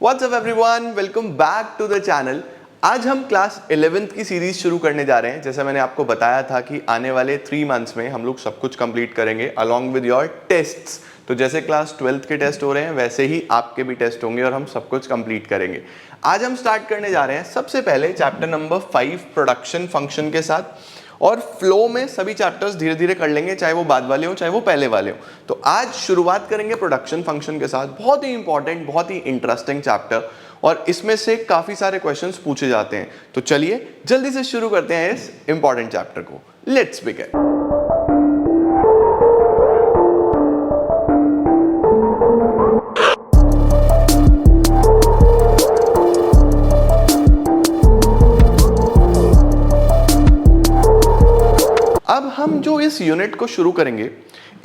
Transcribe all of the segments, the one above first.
WhatsApp everyone, welcome back to the channel. आज हम class 11th की सीरीज शुरू करने जा रहे हैं। जैसे मैंने आपको बताया था कि आने वाले 3 मंथ्स में हम लोग सब कुछ कंप्लीट करेंगे अलॉन्ग विद योर टेस्ट्स। तो जैसे क्लास 12th के टेस्ट हो रहे हैं वैसे ही आपके भी टेस्ट होंगे और हम सब कुछ कंप्लीट करेंगे। आज हम स्टार्ट करने जा रहे हैं सबसे पहले चैप्टर नंबर 5 प्रोडक्शन फंक्शन के साथ, और फ्लो में सभी चैप्टर्स धीरे धीरे कर लेंगे, चाहे वो बाद वाले हो चाहे वो पहले वाले हो। तो आज शुरुआत करेंगे प्रोडक्शन फंक्शन के साथ। बहुत ही इंपॉर्टेंट, बहुत ही इंटरेस्टिंग चैप्टर, और इसमें से काफी सारे क्वेश्चंस पूछे जाते हैं। तो चलिए जल्दी से शुरू करते हैं इस इंपॉर्टेंट चैप्टर को। Let's begin. अब हम जो इस यूनिट को शुरू करेंगे,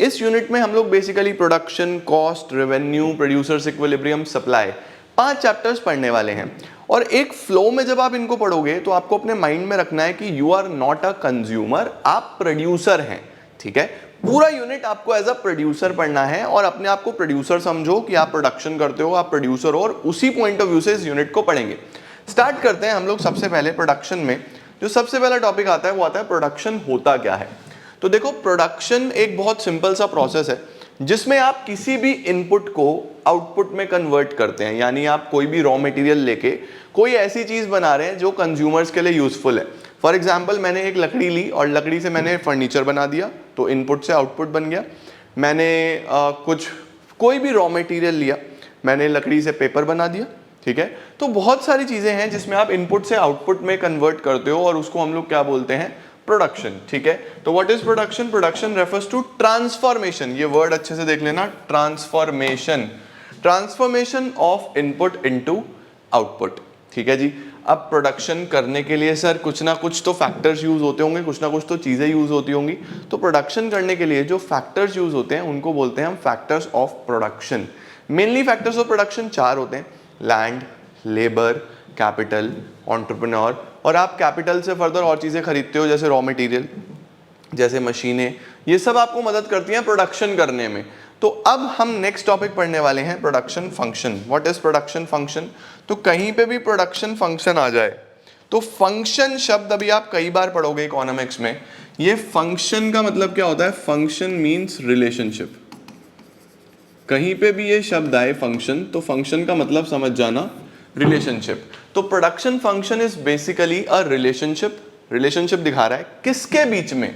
इस यूनिट में हम लोग basically production, cost, revenue, producers equilibrium, supply, 5 chapters पढ़ने वाले हैं। और एक फ्लो में जब आप इनको पढ़ोगे तो आपको अपने माइंड में रखना है कि you are not a consumer, आप प्रोड्यूसर हैं। ठीक है, पूरा यूनिट आपको एज अ प्रोड्यूसर पढ़ना है और अपने आप को प्रोड्यूसर समझो कि आप प्रोडक्शन करते हो, आप प्रोड्यूसर हो, और उसी पॉइंट ऑफ व्यू से इस यूनिट को पढ़ेंगे। स्टार्ट करते हैं हम लोग सबसे पहले प्रोडक्शन में। जो सबसे पहला टॉपिक आता है वो आता है प्रोडक्शन होता क्या है। तो देखो, प्रोडक्शन एक बहुत सिंपल सा प्रोसेस है जिसमें आप किसी भी इनपुट को आउटपुट में कन्वर्ट करते हैं। यानी आप कोई भी रॉ मटेरियल लेके कोई ऐसी चीज बना रहे हैं जो कंज्यूमर्स के लिए यूजफुल है। फॉर एग्जांपल, मैंने एक लकड़ी ली और लकड़ी से मैंने फर्नीचर बना दिया, तो इनपुट से आउटपुट बन गया। मैंने कोई भी रॉ मटेरियल लिया, मैंने लकड़ी से पेपर बना दिया। ठीक है, तो बहुत सारी चीजें हैं जिसमें आप इनपुट से आउटपुट में कन्वर्ट करते हो, और उसको हम लोग क्या बोलते हैं, प्रोडक्शन। ठीक है, तो what is production? Production refers to transformation. ये वर्ड अच्छे से देख लेना, transformation, transformation of input into output. ठीक है जी। अब प्रोडक्शन करने के लिए सर कुछ ना कुछ तो फैक्टर्स यूज होते होंगे, कुछ ना कुछ तो चीजें यूज होती होंगी। तो प्रोडक्शन करने के लिए जो फैक्टर्स यूज होते हैं उनको बोलते हैं हम factors of production. Mainly factors of production 4 होते हैं: लैंड, लेबर, कैपिटल, एंटरप्रेन्योर। और आप कैपिटल से फर्दर और चीजें खरीदते हो, जैसे रॉ मटेरियल, जैसे मशीनें। ये सब आपको मदद करती हैं प्रोडक्शन करने में। तो अब हम नेक्स्ट टॉपिक पढ़ने वाले हैं production function. What is production function? तो कहीं पे भी प्रोडक्शन फंक्शन आ जाए तो फंक्शन शब्द अभी आप कई बार पढ़ोगे इकोनॉमिक्स में। ये फंक्शन का मतलब क्या होता है? Function means relationship. कहीं पे भी ये शब्द आए फंक्शन, तो फंक्शन का मतलब समझ जाना, रिलेशनशिप। तो production function is basically a relationship. Relationship दिखा रहा है किसके बीच में?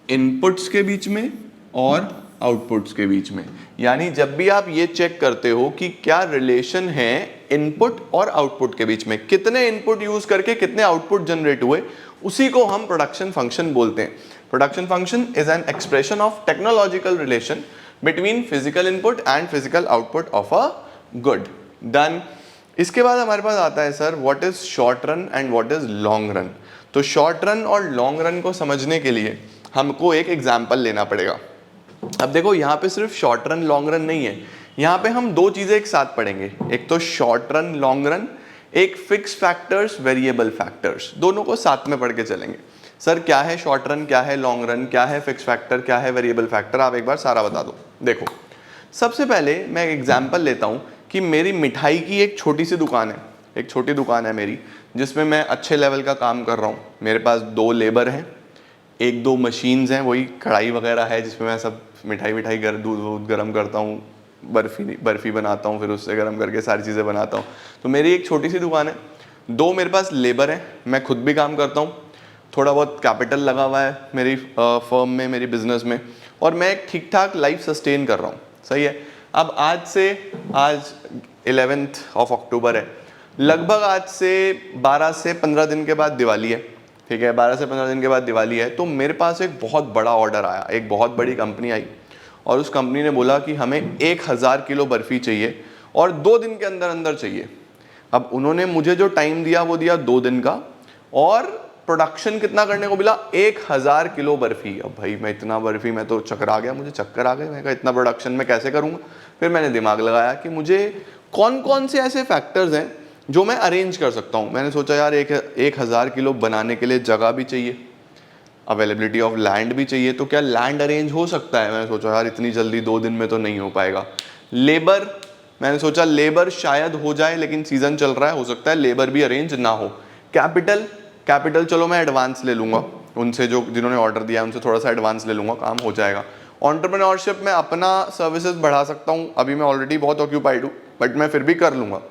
इनपुट्स के बीच में और आउटपुट्स के बीच में। यानी जब भी आप ये चेक करते हो कि क्या रिलेशन है इनपुट और आउटपुट के बीच में, कितने इनपुट यूज करके कितने आउटपुट जनरेट हुए, उसी को हम प्रोडक्शन फंक्शन बोलते हैं। Production function is an expression of technological relation between physical input and physical output of a good. Done. इसके बाद हमारे पास आता है sir what is short run and what is long run. तो शॉर्ट रन और long run को समझने के लिए हमको एक एग्जाम्पल लेना पड़ेगा। अब देखो, यहाँ पे सिर्फ शॉर्ट रन लॉन्ग रन नहीं है, यहाँ पे हम 2 चीजें एक साथ पढ़ेंगे। एक तो शॉर्ट रन लॉन्ग रन, एक फिक्स फैक्टर्स वेरिएबल फैक्टर्स, दोनों को साथ में पढ़ के चलेंगे। सर क्या है शॉर्ट रन, क्या है लॉन्ग रन, क्या है फिक्स फैक्टर, क्या है वेरिएबल फैक्टर? आप एक बार सारा बता दो। देखो, सबसे पहले मैं एक एग्जाम्पल लेता हूँ कि मेरी मिठाई की एक छोटी सी दुकान है। एक छोटी दुकान है मेरी, जिसमें मैं अच्छे लेवल का काम कर रहा हूँ। मेरे पास 2 लेबर हैं, 1-2 मशीन्स हैं, वही कढ़ाई वगैरह है जिसमें मैं सब मिठाई दूध गर्म करता हूँ, बर्फ़ी बनाता हूँ, फिर उससे गर्म करके सारी चीज़ें बनाता हूँ। तो मेरी एक छोटी सी दुकान है, 2 मेरे पास लेबर हैं, मैं खुद भी काम करता हूँ, थोड़ा बहुत कैपिटल लगा हुआ है मेरी फर्म में, मेरी बिजनेस में, और मैं एक ठीक ठाक लाइफ सस्टेन कर रहा हूँ। सही है। अब आज 11th ऑफ अक्टूबर है, लगभग आज से 12 से 15 दिन के बाद दिवाली है। ठीक है, 12 से 15 दिन के बाद दिवाली है। तो मेरे पास एक बहुत बड़ा ऑर्डर आया, एक बहुत बड़ी कंपनी आई, और उस कंपनी ने बोला कि हमें 1000 किलो बर्फ़ी चाहिए और 2 दिन के अंदर अंदर चाहिए। अब उन्होंने मुझे जो टाइम दिया वो दिया 2 दिन का, और प्रोडक्शन कितना करने को मिला? 1000 किलो बर्फ़ी। अब भाई मैं इतना बर्फ़ी, मैं तो चक्कर आ गया, मुझे चक्कर आ गए। मैं कहा इतना प्रोडक्शन मैं कैसे करूँगा? फिर मैंने दिमाग लगाया कि मुझे कौन कौन से ऐसे फैक्टर्स हैं जो मैं अरेंज कर सकता हूँ। मैंने सोचा यार 1000 किलो बनाने के लिए जगह भी चाहिए, अवेलेबिलिटी ऑफ लैंड भी चाहिए, तो क्या लैंड अरेंज हो सकता है? मैंने सोचा यार इतनी जल्दी 2 दिन में तो नहीं हो पाएगा। लेबर मैंने सोचा लेबर शायद हो जाए, लेकिन सीजन चल रहा है, हो सकता है लेबर भी अरेंज ना हो। कैपिटल चलो मैं एडवांस ले लूंगा उनसे, जो जिन्होंने ऑर्डर दिया है उनसे थोड़ा सा एडवांस ले लूंगा, काम हो जाएगा। एंटरप्रेन्योरशिप में अपना सर्विसेज बढ़ा सकता हूँ, अभी मैं ऑलरेडी बहुत ऑक्यूपाइड हूँ, बट मैं फिर भी कर लूंगा।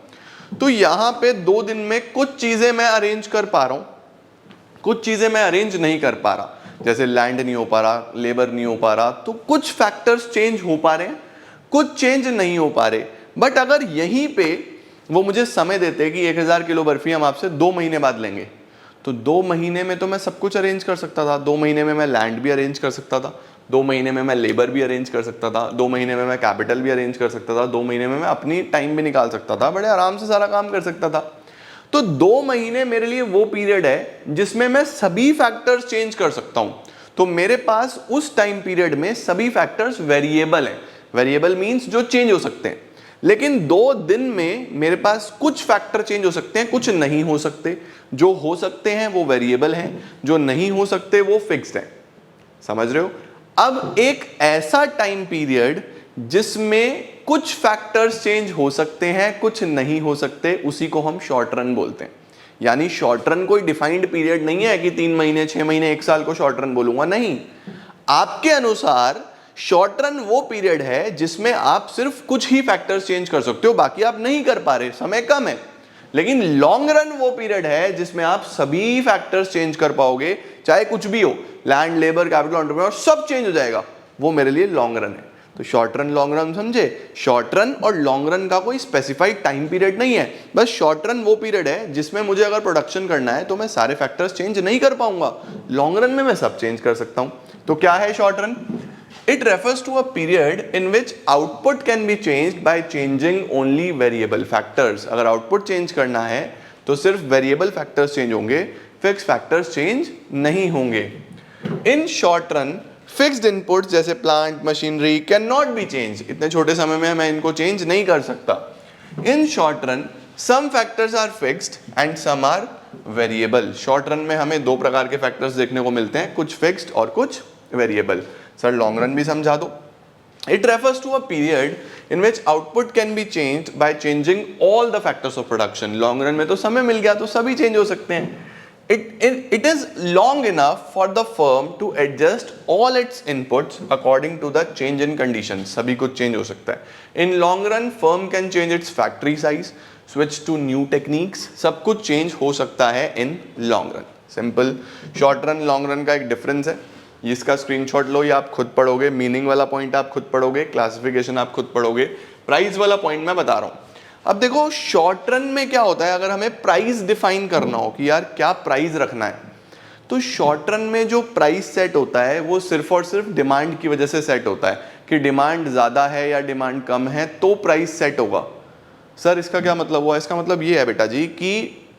तो यहाँ पे 2 दिन में कुछ चीजें मैं अरेंज कर पा रहा हूँ, कुछ चीजें मैं अरेंज नहीं कर पा रहा, जैसे लैंड नहीं हो पा रहा, लेबर नहीं हो पा रहा। तो कुछ फैक्टर्स चेंज हो पा रहे हैं, कुछ चेंज नहीं हो पा रहे। बट अगर यहीं पे वो मुझे समय देते कि 1000 किलो बर्फी हम आपसे 2 महीने बाद लेंगे, तो 2 महीने में तो मैं सब कुछ अरेंज कर सकता था। 2 महीने में मैं लैंड भी अरेंज कर सकता था, 2 महीने में मैं लेबर भी अरेंज कर सकता था, 2 महीने में मैं कैपिटल भी अरेंज कर सकता था, 2 महीने में मैं अपनी टाइम भी निकाल सकता था, बड़े आराम से सारा काम कर सकता था। तो 2 महीने मेरे लिए वो पीरियड है जिसमें मैं सभी फैक्टर्स चेंज कर सकता हूं। तो मेरे पास उस टाइम पीरियड में सभी फैक्टर्स वेरिएबल हैं। वेरिएबल मींस जो चेंज हो सकते हैं। लेकिन 2 दिन में मेरे पास कुछ फैक्टर चेंज हो सकते हैं, कुछ नहीं हो सकते। जो हो सकते हैं वो वेरिएबल हैं, जो नहीं हो सकते वो फिक्स्ड हैं। समझ रहे हो? अब एक ऐसा टाइम पीरियड जिसमें कुछ फैक्टर्स चेंज हो सकते हैं, कुछ नहीं हो सकते, उसी को हम शॉर्ट रन बोलते हैं। यानी शॉर्ट रन कोई डिफाइंड पीरियड नहीं है कि 3 महीने, 6 महीने, 1 साल को शॉर्ट रन बोलूंगा, नहीं। आपके अनुसार शॉर्ट रन वो पीरियड है जिसमें आप सिर्फ कुछ ही फैक्टर्स चेंज कर सकते हो, बाकी आप नहीं कर पा रहे, समय कम है। लेकिन लॉन्ग रन वो पीरियड है जिसमें आप सभी फैक्टर्स चेंज कर पाओगे, चाहे कुछ भी हो, लैंड, लेबर, कैपिटल, एंटरप्रेन्योर, सब चेंज हो जाएगा। वो मेरे लिए लॉन्ग रन है। तो शॉर्ट रन, लॉन्ग रन समझे? शॉर्ट रन और लॉन्ग रन का कोई स्पेसिफाइड टाइम पीरियड नहीं है। बस शॉर्ट रन वो पीरियड है जिसमें मुझे अगर प्रोडक्शन करना है तो मैं सारे फैक्टर्स चेंज नहीं कर पाऊंगा। लॉन्ग रन में मैं सब चेंज कर सकता हूं। तो क्या है short run? It refers to a period in which output can be changed by changing only variable factors. अगर आउटपुट चेंज करना है तो सिर्फ वेरिएबल फैक्टर्स चेंज होंगे, फिक्स फैक्टर्स चेंज नहीं होंगे। In short run fixed inputs जैसे plant, machinery can not be change. इतने छोटे समय में मैं इनको चेंज नहीं कर सकता। In short run some factors are fixed and some are variable. Short run में हमें 2 प्रकार के फैक्टर्स देखने को मिलते हैं, कुछ फिक्स्ड और कुछ वेरिएबल। सर लॉन्ग रन भी समझा दो। It refers to a period in which output can be changed by changing all the factors of production. Long run में तो समय मिल गया तो सभी चेंज हो सकते हैं। It is long enough for the firm to adjust all its inputs according to the change in conditions. सभी कुछ चेंज हो सकता है। In long run, firm can change its factory size, switch to new techniques. सब कुछ change हो सकता है in long run. Simple. Short run, long run का एक डिफरेंस है। इसका स्क्रीनशॉट लो या आप खुद पढ़ोगे, मीनिंग वाला पॉइंट आप खुद पढ़ोगे, क्लासिफिकेशन आप खुद पढ़ोगे, प्राइस वाला पॉइंट मैं बता रहा हूं। अब देखो शॉर्ट रन में क्या होता है, अगर हमें प्राइस डिफाइन करना हो कि यार क्या प्राइस रखना है, तो शॉर्ट रन में जो प्राइस सेट होता है वो सिर्फ और सिर्फ डिमांड की वजह से सेट होता है कि डिमांड ज्यादा है या डिमांड कम है तो प्राइस सेट होगा। सर इसका क्या मतलब हुआ? इसका मतलब ये है बेटा जी कि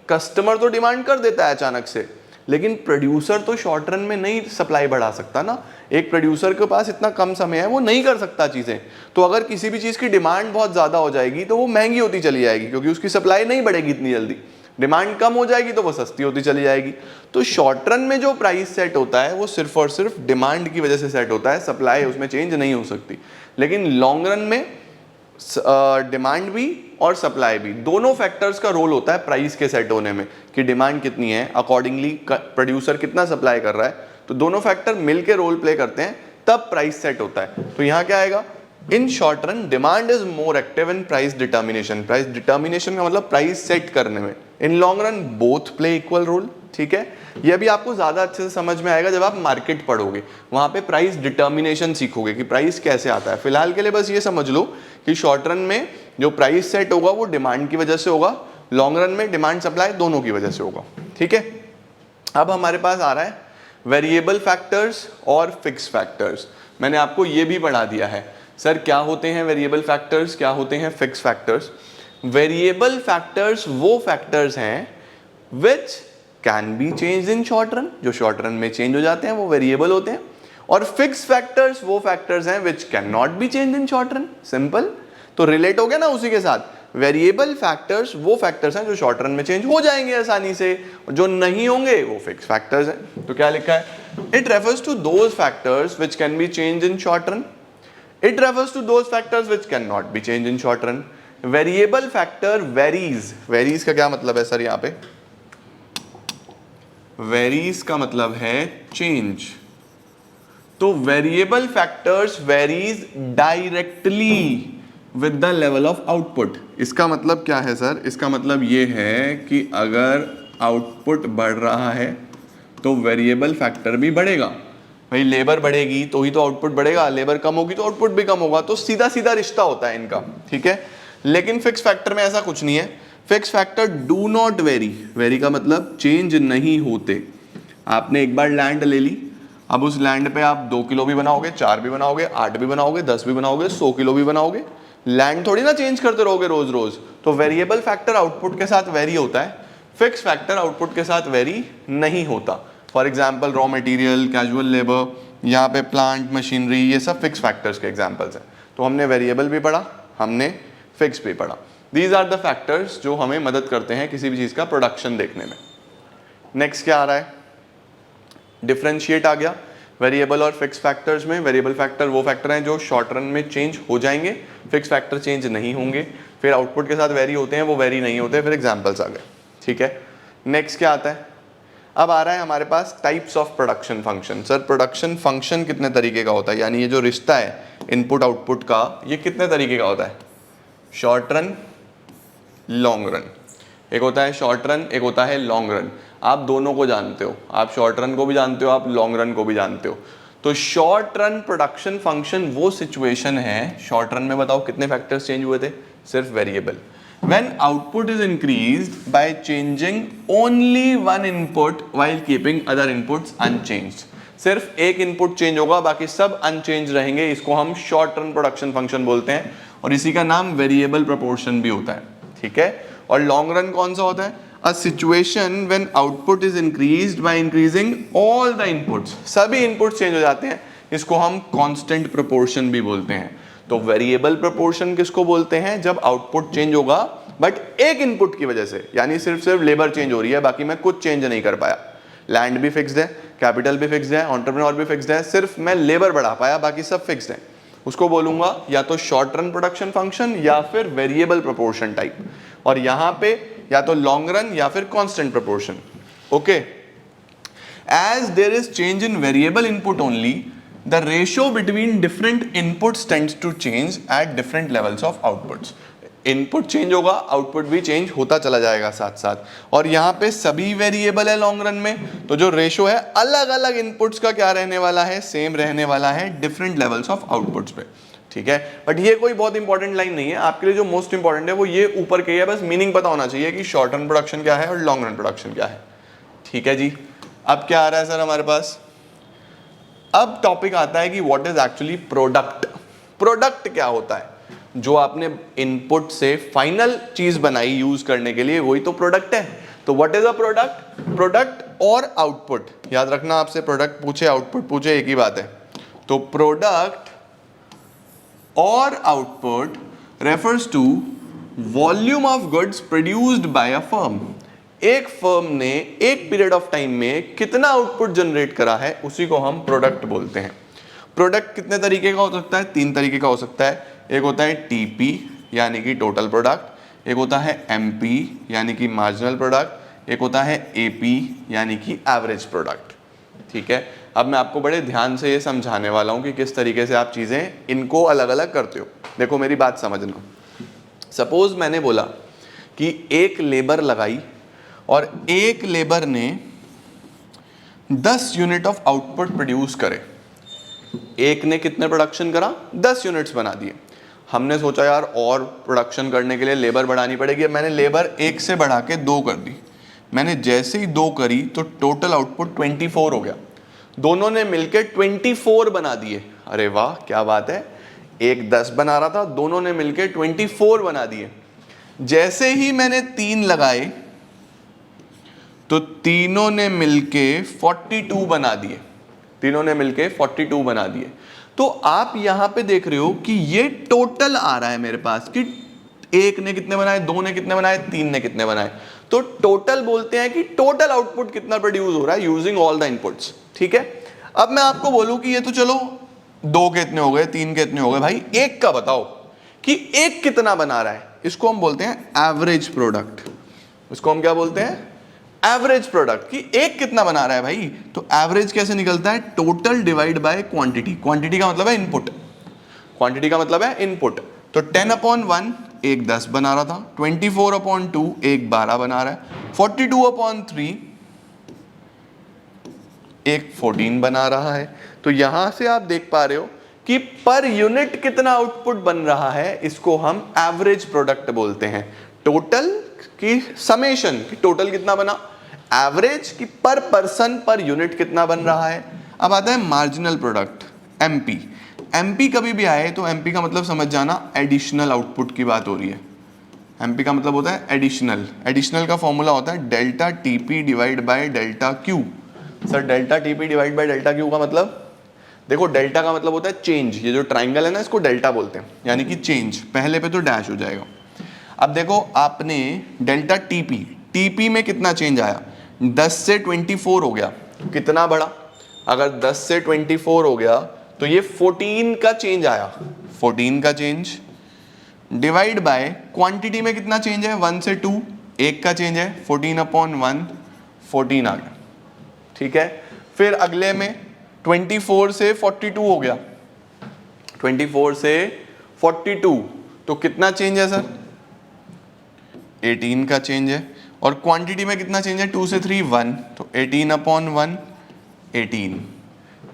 कस्टमर तो डिमांड कर देता है अचानक से, लेकिन प्रोड्यूसर तो शॉर्ट रन में नहीं सप्लाई बढ़ा सकता ना। एक प्रोड्यूसर के पास इतना कम समय है, वो नहीं कर सकता चीजें। तो अगर किसी भी चीज की डिमांड बहुत ज्यादा हो जाएगी तो वो महंगी होती चली जाएगी, क्योंकि उसकी सप्लाई नहीं बढ़ेगी इतनी जल्दी। डिमांड कम हो जाएगी तो वो सस्ती होती चली जाएगी। तो शॉर्ट रन में जो प्राइस सेट होता है वो सिर्फ और सिर्फ डिमांड की वजह से सेट होता है, सप्लाई उसमें चेंज नहीं हो सकती। लेकिन लॉन्ग रन में डिमांड भी और सप्लाई भी, दोनों फैक्टर्स का रोल होता है प्राइस के सेट होने में, कि डिमांड कितनी है, अकॉर्डिंगली प्रोड्यूसर कितना सप्लाई कर रहा है, तो दोनों फैक्टर मिलके रोल प्ले करते हैं, तब प्राइस सेट होता है। तो यहां क्या आएगा? In short run demand is more active in price determination. Price determination का मतलब प्राइस सेट करने में। In long run both play equal role. ठीक है, यह भी आपको ज्यादा अच्छे से समझ में आएगा जब आप मार्केट पढ़ोगे, वहां पे प्राइस डिटर्मिनेशन सीखोगे कि प्राइस कैसे आता है। फिलहाल के लिए बस ये समझ लो कि शॉर्ट रन में जो प्राइस सेट होगा वो डिमांड की वजह से होगा, लॉन्ग रन में डिमांड सप्लाई दोनों की वजह से होगा। ठीक है, अब हमारे पास आ रहा है वेरिएबल फैक्टर्स और फिक्स फैक्टर्स। मैंने आपको ये भी पढ़ा दिया है। सर क्या होते हैं वेरिएबल फैक्टर्स, क्या होते हैं फिक्स फैक्टर्स? वेरिएबल फैक्टर्स वो फैक्टर्स हैं विच can be change in short run, जो शॉर्ट रन में चेंज हो जाते हैं वो वेरिएबल होते हैं। और फिक्स फैक्टर्स वो फैक्टर्स हैं which can not be change in short run. Simple, तो रिलेट हो गया ना उसी के साथ। वेरिएबल फैक्टर्स वो फैक्टर्स हैं जो शॉर्ट रन में चेंज हो जाएंगे आसानी से, जो नहीं होंगे वो फिक्स फैक्टर्स हैं। तो क्या लिखा है? It refers to those factors which can be change in short run. It refers to those factors which cannot be changed in short run. Variable factor varies, varies का क्या मतलब है सर? यहां पे वेरीज का मतलब है चेंज। तो variable factors varies directly with the level of output. इसका मतलब क्या है सर? इसका मतलब ये है कि अगर आउटपुट बढ़ रहा है तो वेरिएबल फैक्टर भी बढ़ेगा। भाई लेबर बढ़ेगी तो ही तो आउटपुट बढ़ेगा, लेबर कम होगी तो आउटपुट भी कम होगा। तो सीधा सीधा रिश्ता होता है इनका, ठीक है। लेकिन फिक्स फैक्टर में ऐसा कुछ नहीं है। Fix factor do not very, very का मतलब चेंज नहीं होते। आपने एक बार लैंड ले ली, अब उस लैंड पे आप 2 किलो भी बनाओगे, 4 भी बनाओगे, 8 भी बनाओगे, 10 भी बनाओगे, 100 किलो भी बनाओगे, लैंड थोड़ी ना चेंज करते रहोगे रोज रोज। तो वेरिएबल फैक्टर आउटपुट के साथ वेरी होता है, फिक्स फैक्टर आउटपुट के साथ वेरी नहीं होता। For example raw material, casual labour, यहाँ पे प्लांट, मशीनरी, ये सब फिक्स फैक्टर्स के एग्जाम्पल्स हैं। तो हमने वेरिएबल भी पढ़ा, हमने फिक्स भी पढ़ा। दीज आर द फैक्टर्स जो हमें मदद करते हैं किसी भी चीज़ का प्रोडक्शन देखने में। नेक्स्ट क्या आ रहा है? डिफरेंशिएट आ गया वेरिएबल और फिक्स फैक्टर्स में। वेरिएबल फैक्टर वो फैक्टर हैं जो शॉर्ट रन में चेंज हो जाएंगे, फिक्स फैक्टर चेंज नहीं होंगे। फिर आउटपुट के साथ वेरी होते हैं, वो वेरी नहीं होते। फिर एग्जांपल्स आ गए, ठीक है। नेक्स्ट क्या आता है? अब आ रहा है हमारे पास types of production function. Sir production function कितने तरीके का होता है, यानी ये जो रिश्ता है इनपुट आउटपुट का, ये कितने तरीके का होता है? Short run, long run. एक होता है शॉर्ट रन, एक होता है लॉन्ग रन। आप दोनों को जानते हो, आप शॉर्ट रन को भी जानते हो, आप लॉन्ग रन को भी जानते हो। तो शॉर्ट रन प्रोडक्शन फंक्शन वो सिचुएशन है, शॉर्ट रन में बताओ कितने फैक्टर्स चेंज हुए थे? सिर्फ variable. When output is increased by changing only one input while keeping other inputs unchanged. सिर्फ एक इनपुट चेंज होगा, बाकी सब अनचेंज रहेंगे। इसको हम शॉर्ट रन प्रोडक्शन फंक्शन बोलते हैं और इसी का नाम वेरिएबल प्रोपोर्शन भी होता है, ठीक है। और लॉन्ग रन कौन सा होता है? A situation when output is increased by increasing all the inputs, सभी इनपुट्स चेंज हो जाते हैं। इसको हम कांस्टेंट प्रोपोर्शन भी बोलते हैं। तो वेरिएबल प्रोपोर्शन किसको बोलते हैं? जब आउटपुट चेंज होगा बट एक इनपुट की वजह से, यानी सिर्फ लेबर चेंज हो रही है, बाकी मैं कुछ चेंज नहीं कर पाया। लैंड भी फिक्स्ड है, कैपिटल भी फिक्स्ड है, एंटरप्रेन्योर भी फिक्स्ड है, सिर्फ मैं लेबर बढ़ा पाया, बाकी सब फिक्स्ड है। उसको बोलूंगा या तो शॉर्ट रन प्रोडक्शन फंक्शन या फिर वेरिएबल प्रोपोर्शन टाइप। और यहां पे या तो लॉन्ग रन या फिर constant proportion, okay. As there is change in variable input only, the ratio between different inputs tends to change at different levels of outputs. Input change होगा, output भी change होता चला जाएगा साथ साथ। और यहाँ पे सभी वेरिएबल है लॉन्ग रन में, तो जो रेशो है अलग अलग इनपुट्स का क्या रहने वाला है? सेम रहने वाला है डिफरेंट लेवल्स ऑफ आउटपुट्स पे, ठीक है। बट ये कोई बहुत इंपॉर्टेंट लाइन नहीं है आपके लिए। जो मोस्ट इंपॉर्टेंट है वो ये ऊपर के है, बस मीनिंग पता होना चाहिए कि शॉर्ट रन प्रोडक्शन क्या है और लॉन्ग रन प्रोडक्शन क्या है, ठीक है जी। अब क्या आ रहा है सर हमारे पास? अब टॉपिक आता है कि what is actually product. Product क्या होता है? जो आपने इनपुट से फाइनल चीज बनाई यूज करने के लिए, वही तो प्रोडक्ट है। तो what is a product? Product और आउटपुट, याद रखना, आपसे प्रोडक्ट पूछे आउटपुट पूछे एक ही बात है। तो प्रोडक्ट और output refers to volume of goods produced by a firm. एक फर्म ने एक पीरियड ऑफ टाइम में कितना आउटपुट जनरेट करा है, उसी को हम प्रोडक्ट बोलते हैं। प्रोडक्ट कितने तरीके का हो सकता है? 3 तरीके का हो सकता है। एक होता है टीपी यानी कि टोटल प्रोडक्ट, एक होता है एमपी यानी कि मार्जिनल प्रोडक्ट, एक होता है एपी यानी कि एवरेज प्रोडक्ट, ठीक है। अब मैं आपको बड़े ध्यान से ये समझाने वाला हूँ कि किस तरीके से आप चीज़ें इनको अलग अलग करते हो। देखो मेरी बात समझना। सपोज मैंने बोला कि एक लेबर लगाई और एक लेबर ने 10 यूनिट ऑफ आउटपुट प्रोड्यूस करे। एक ने कितने प्रोडक्शन करा? 10 यूनिट्स बना दिए। हमने सोचा यार और प्रोडक्शन करने के लिए लेबर बढ़ानी पड़ेगी। मैंने लेबर 1 से बढ़ा के 2 कर दी। मैंने जैसे ही 2 करी तो टोटल आउटपुट 24 हो गया। दोनों ने मिलकर 24 बना दिए। अरे वाह क्या बात है, एक 10 बना रहा था, दोनों ने मिलकर 24 बना दिए। जैसे ही मैंने 3 लगाए तो तीनों ने मिलके 42 बना दिए। तीनों ने मिलके 42 बना दिए। तो आप यहां पे देख रहे हो कि ये टोटल आ रहा है मेरे पास कि एक ने कितने बनाए, 2 ने कितने बनाए, 3 ने कितने बनाए। तो टोटल बोलते हैं कि टोटल आउटपुट कितना प्रोड्यूस हो रहा है यूजिंग ऑल द इनपुट्स, ठीक है। अब मैं आपको बोलूं कि ये तो चलो 2 के इतने हो गए, 3 के इतने हो गए, भाई एक का बताओ कि एक कितना बना रहा है। इसको हम बोलते हैं एवरेज प्रोडक्ट। इसको हम क्या बोलते हैं? Average product. कि एक कितना बना रहा है भाई, तो एवरेज कैसे निकलता है? Total divide by quantity. Quantity का मतलब है इनपुट, क्वांटिटी का मतलब है इनपुट। तो 10/1 एक 10 बना रहा था, 24/2 एक 12 बना रहा है, 42/3 एक 14 बना रहा है। तो यहां से आप देख पा रहे हो कि पर यूनिट कितना आउटपुट बन रहा है, इसको हम एवरेज प्रोडक्ट बोलते हैं। टोटल की समेशन, कि टोटल कितना बना, एवरेज की पर पर्सन पर यूनिट कितना बन रहा है। अब आता है मार्जिनल प्रोडक्ट, एमपी। एमपी कभी भी आए तो एमपी का मतलब समझ जाना, एडिशनल आउटपुट की बात हो रही है। एमपी का मतलब होता है एडिशनल। एडिशनल का फॉर्मूला होता है delta TP divide by delta Q. Sir delta TP divide by delta Q का मतलब, देखो डेल्टा का मतलब होता है चेंज। ये जो ट्राइंगल है ना, इसको डेल्टा बोलते हैं, यानी कि चेंज। पहले पे तो डैश हो जाएगा। अब देखो आपने डेल्टा टीपी, टीपी में कितना चेंज आया, 10 से 24 हो गया, कितना बढ़ा? अगर 10 से 24 हो गया तो ये 14 का चेंज आया, 14 का चेंज डिवाइड बाय क्वांटिटी में कितना चेंज है, 1 से 2 एक का चेंज है, 14/1 14 आ गया। ठीक है, फिर अगले में 24 से 42 हो गया, 24 से 42 तो कितना चेंज है सर, 18 का चेंज है। और क्वांटिटी में कितना चेंज है, 2 से 3 1, तो 18/1 18।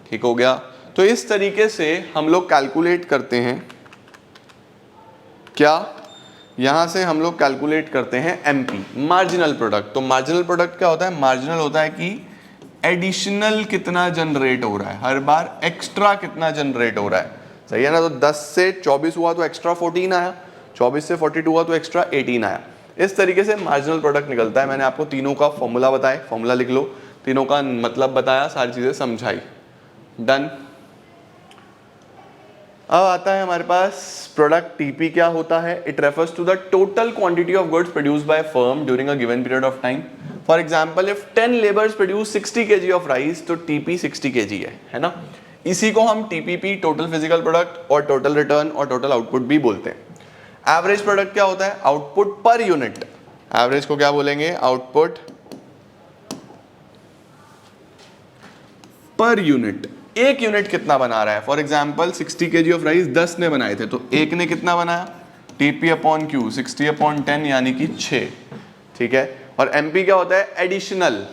ठीक हो गया। तो इस तरीके से हम लोग कैलकुलेट करते हैं, क्या यहां से हम लोग कैलकुलेट करते हैं एमपी, मार्जिनल प्रोडक्ट। तो मार्जिनल प्रोडक्ट क्या होता है? मार्जिनल होता है कि एडिशनल कितना जनरेट हो रहा है, हर बार एक्स्ट्रा कितना जनरेट हो रहा है। सही है ना? तो 10 से 24 हुआ तो एक्स्ट्रा 14 आया, 24 से 42 हुआ तो एक्स्ट्रा 18 आया। इस तरीके से मार्जिनल प्रोडक्ट निकलता है। मैंने आपको तीनों का फॉर्मूला बताया, फॉर्मूला लिख लो, तीनों का मतलब बताया, सारी चीजें समझाई। डन। अब आता है हमारे पास प्रोडक्ट टीपी क्या होता है? It refers to the total quantity of goods produced by firm during a given period of time. For example if 10 labours produce 60 kg of rice, तो टीपी 60 kg है ना? इसी को हम टीपीपी, टोटल फिजिकल प्रोडक्ट और total return और total output भी बोलते हैं। एवरेज प्रोडक्ट क्या होता है? Output per unit. एवरेज को क्या बोलेंगे? Output per unit. एक यूनिट कितना बना रहा है? For example 60 kg of rice 10 ने बनाए थे, तो एक ने कितना बनाया? TP/Q 60/10 यानी कि 6। ठीक है। और MP क्या होता है? Additional.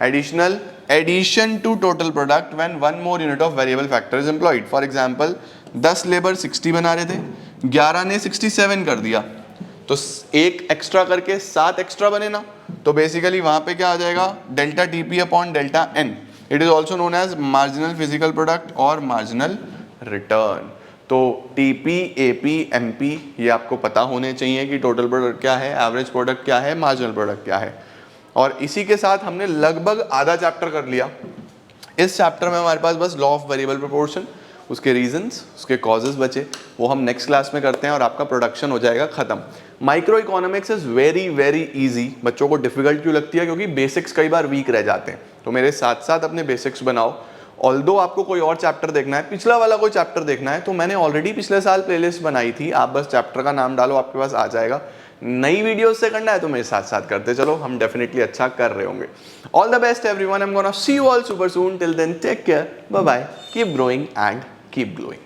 Additional, addition to total product when one more unit of variable factor is employed. For example 10 labour 60 बना रहे थे, 11 ने 67 कर दिया, तो एक एक्स्ट्रा करके 7 एक्स्ट्रा बने ना, तो बेसिकली वहां पे क्या आ जाएगा? डेल्टा TP/डेल्टा N। It is also known as marginal physical product और मार्जिनल रिटर्न। तो टीपी, एपी, एमपी ये आपको पता होने चाहिए कि टोटल प्रोडक्ट क्या है, एवरेज प्रोडक्ट क्या है, मार्जिनल प्रोडक्ट क्या है। और इसी के साथ हमने लगभग आधा चैप्टर कर लिया। इस चैप्टर में हमारे पास बस लॉ ऑफ वेरिएबल प्रोपोर्शन, उसके रीजंस, उसके कॉजेज बचे, वो हम नेक्स्ट क्लास में करते हैं और आपका प्रोडक्शन हो जाएगा खत्म। Micro economics is very very easy. बच्चों को डिफिकल्ट क्यों लगती है? क्योंकि बेसिक्स कई बार वीक रह जाते हैं। तो मेरे साथ साथ अपने बेसिक्स बनाओ। ऑल्दो आपको कोई और चैप्टर देखना है, पिछला वाला कोई चैप्टर देखना है, तो मैंने ऑलरेडी पिछले साल प्लेलिस्ट बनाई थी, आप बस चैप्टर का नाम डालो, आपके पास आ जाएगा। नई वीडियोस से करना है तो मेरे साथ साथ करते चलो, हम डेफिनेटली अच्छा कर रहे होंगे। All the best everyone, I am gonna see you all super soon. Till then take care, bye bye, keep growing and keep glowing.